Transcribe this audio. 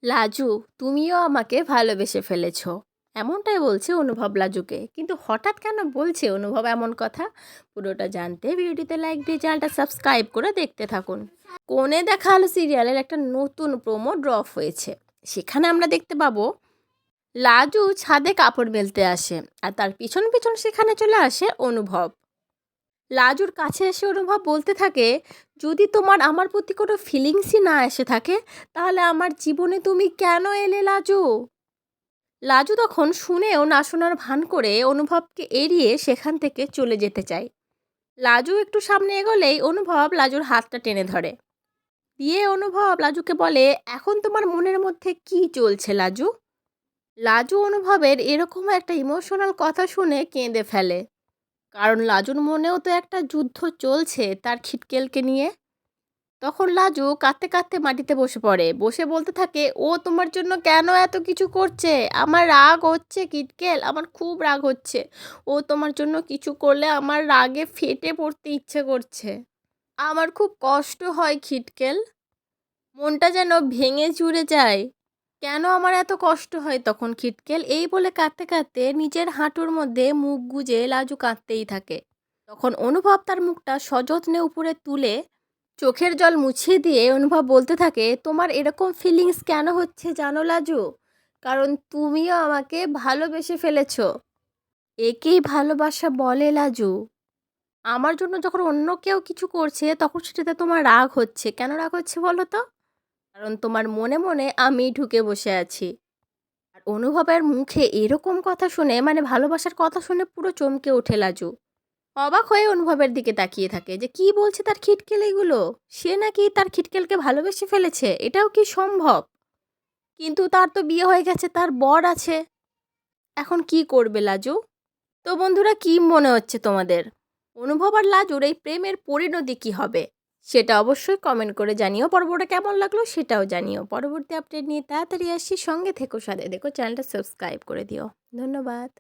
লাজু, তুমিও আমাকে ভালোবেসে ফেলেছো, এমনটাই বলছে অনুভব লাজুকে। কিন্তু হঠাৎ কেন বলছে অনুভব এমন কথা? পুরোটা জানতে ভিডিওটিতে লাইক দিয়ে চ্যানেলটা সাবস্ক্রাইব করে দেখতে থাকুন। কোণে দেখা আলো সিরিয়ালের একটা নতুন প্রোমো ড্রপ হয়েছে। সেখানে আমরা দেখতে পাবো লাজু ছাদে কাপড় মেলতে আসে, আর তার পিছন পিছন সেখানে চলে আসে অনুভব। লাজুর কাছে এসে অনুভব বলতে থাকে, যদি তোমার আমার প্রতি কোনো ফিলিংসই না এসে থাকে, তাহলে আমার জীবনে তুমি কেন এলে লাজু? লাজু তখন শুনেও না শোনার ভান করে অনুভবকে এড়িয়ে সেখান থেকে চলে যেতে চায়। লাজু একটু সামনে এগোলেই অনুভব লাজুর হাতটা টেনে ধরে। দিয়ে অনুভব লাজুকে বলে, এখন তোমার মনের মধ্যে কি চলছে লাজু? লাজু অনুভবের এরকম একটা ইমোশনাল কথা শুনে কেঁদে ফেলে। কারণ লাজুর মনেও তো একটা যুদ্ধ চলছে তার খিটকেলকে নিয়ে। তখন লাজু কাঁদতে কাঁদতে মাটিতে বসে পড়ে, বসে বলতে থাকে, ও তোমার জন্য কেন এত কিছু করছে? আমার রাগ হচ্ছে কিটকেল, আমার খুব রাগ হচ্ছে। ও তোমার জন্য কিছু করলে আমার রাগে ফেটে পড়তে ইচ্ছে করছে। আমার খুব কষ্ট হয় খিটকেল, মনটা যেন ভেঙে চুরে যায়। কেন আমার এত কষ্ট হয় তখন খিটকেল? এই বলে কাঁদতে কাঁদতে নিজের হাঁটুর মধ্যে মুখ গুজে লাজু কাঁদতেই থাকে। তখন অনুভব তার মুখটা সযত্নে উপরে তুলে চোখের জল মুছিয়ে দিয়ে অনুভব বলতে থাকে, তোমার এরকম ফিলিংস কেন হচ্ছে জানো লাজু? কারণ তুমিও আমাকে ভালোবেসে ফেলেছো। একেই ভালোবাসা বলে লাজু। আমার জন্য যখন অন্য কেউ কিছু করছে তখন সেটাতে তোমার রাগ হচ্ছে। কেন রাগ হচ্ছে বলো তো? কারণ তোমার মনে মনে আমি ঢুকে বসে আছি। আর অনুভবের মুখে এরকম কথা শুনে, মানে ভালোবাসার কথা শুনে পুরো চমকে ওঠে লাজু। অবাক হয়ে অনুভবের দিকে তাকিয়ে থাকে যে কি বলছে তার খিটকেল এগুলো। সে নাকি তার খিটকেলকে ভালোবেসে ফেলেছে, এটাও কি সম্ভব? কিন্তু তার তো বিয়ে হয়ে গেছে, তার বর আছে। এখন কি করবে লাজু? তো বন্ধুরা, কি মনে হচ্ছে তোমাদের? অনুভব আর লাজুর এই প্রেমের পরিণতি কি হবে? সেটা অবশ্যই কমেন্ট করে জানিও। পর্বটা কেমন লাগলো সেটাও জানিও। পরবর্তী আপডেট নিয়ে তাড়াতাড়ি আসি, সঙ্গে থেকো, সাথে দেখো, চ্যানেলটা সাবস্ক্রাইব করে দিও। ধন্যবাদ।